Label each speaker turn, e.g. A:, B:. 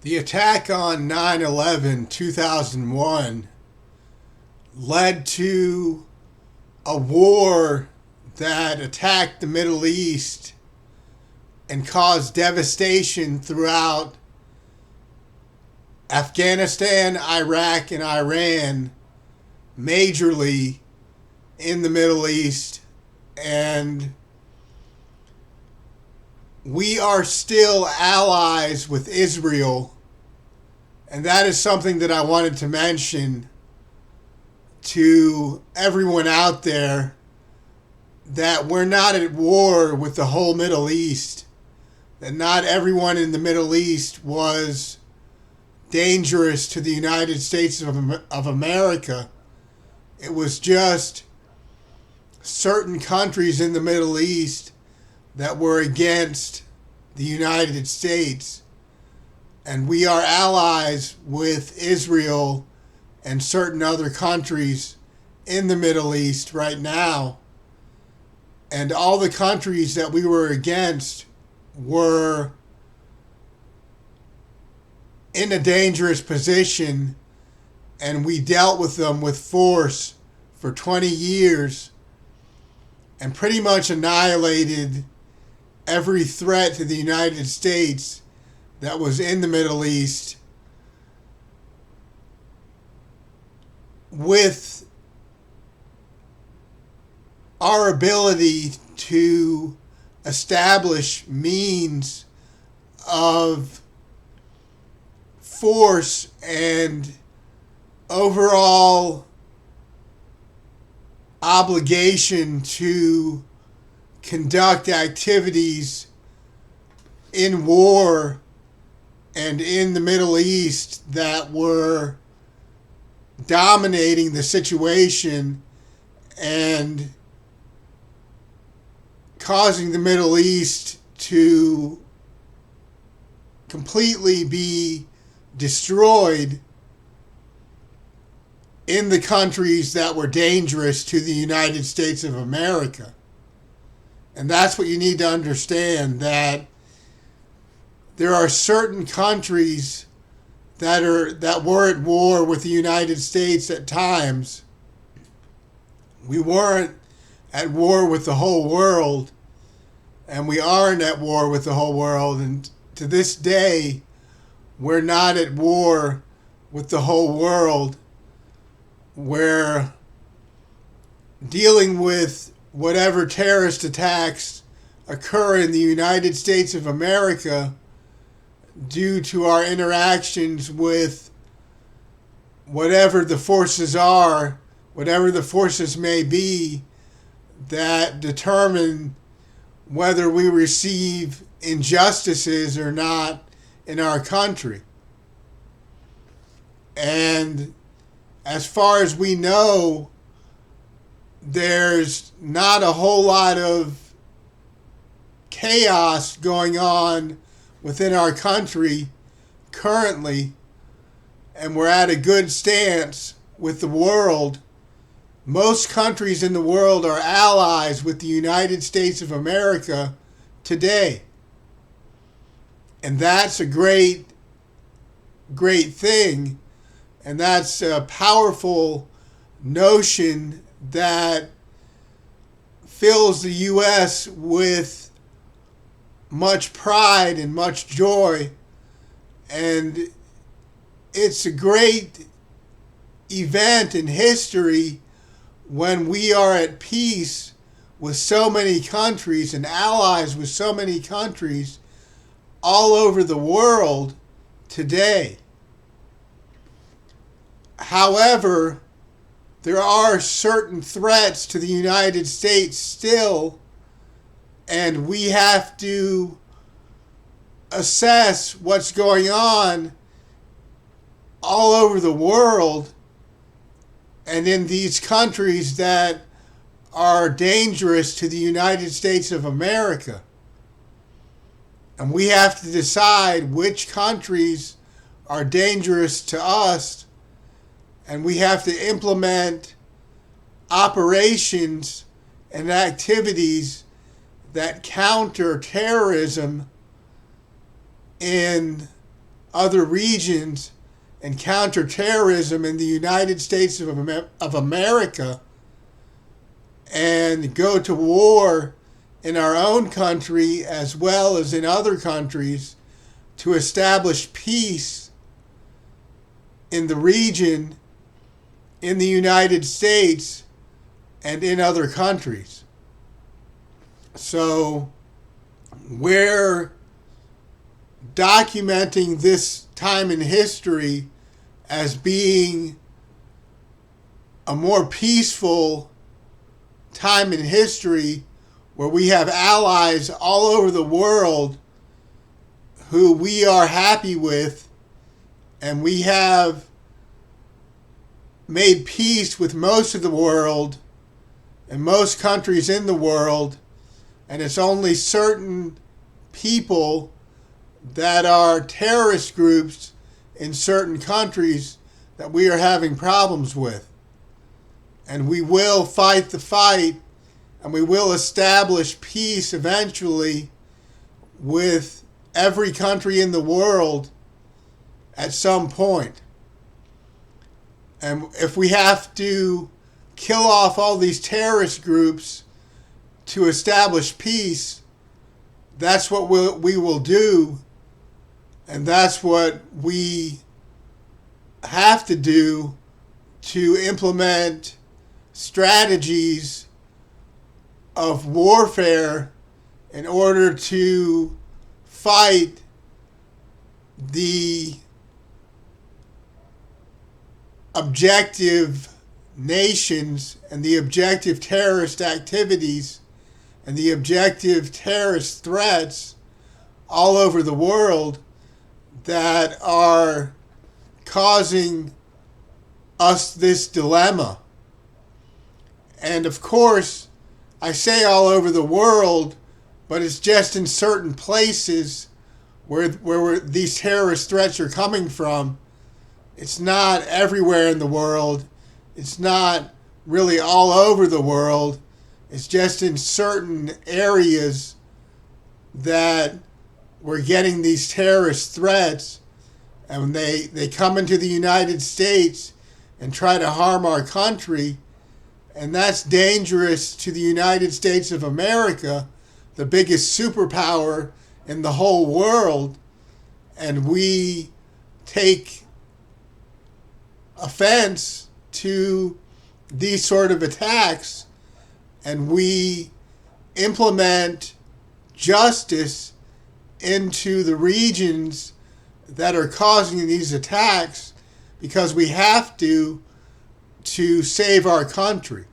A: The attack on 9/11, 2001 led to a war that attacked the Middle East and caused devastation throughout Afghanistan, Iraq, and Iran, majorly in the Middle East. And we are still allies with Israel. And that is something that I wanted to mention to everyone out there, that we're not at war with the whole Middle East, that not everyone in the Middle East was dangerous to the United States of America. It was just certain countries in the Middle East that were against the United States. And we are allies with Israel and certain other countries in the Middle East right now. And all the countries that we were against were in a dangerous position, and we dealt with them with force for 20 years and pretty much annihilated every threat to the United States that was in the Middle East with our ability to establish means of force and overall obligation to conduct activities in war and in the Middle East that were dominating the situation and causing the Middle East to completely be destroyed in the countries that were dangerous to the United States of America. And that's what you need to understand, that there are certain countries that were at war with the United States at times. We weren't at war with the whole world, and we aren't at war with the whole world. And to this day, we're not at war with the whole world. We're dealing with whatever terrorist attacks occur in the United States of America due to our interactions with whatever the forces are, whatever the forces may be, that determine whether we receive injustices or not in our country. And as far as we know, there's not a whole lot of chaos going on within our country currently, and we're at a good stance with the world. Most countries in the world are allies with the United States of America today. And that's a great thing. And that's a powerful notion that fills the U.S. with much pride and much joy. And it's a great event in history when we are at peace with so many countries and allies with so many countries all over the world today. However, there are certain threats to the United States still, and we have to assess what's going on all over the world and in these countries that are dangerous to the United States of America. And we have to decide which countries are dangerous to us, and we have to implement operations and activities that counter terrorism in other regions and counter terrorism in the United States of America and go to war in our own country as well as in other countries to establish peace in the region, in the United States, and in other countries. So we're documenting this time in history as being a more peaceful time in history where we have allies all over the world who we are happy with, and we have made peace with most of the world and most countries in the world, and it's only certain people that are terrorist groups in certain countries that we are having problems with. And we will fight the fight, and we will establish peace eventually with every country in the world at some point. And if we have to kill off all these terrorist groups to establish peace, that's what we will do. And that's what we have to do to implement strategies of warfare in order to fight the objective nations and the objective terrorist activities and the objective terrorist threats all over the world that are causing us this dilemma. And of course, I say all over the world, but it's just in certain places where these terrorist threats are coming from. It's not everywhere in the world. It's not really all over the world. It's just in certain areas that we're getting these terrorist threats, and when they come into the United States and try to harm our country, and that's dangerous to the United States of America, the biggest superpower in the whole world, and we take offense to these sort of attacks, and we implement justice into the regions that are causing these attacks because we have to save our country.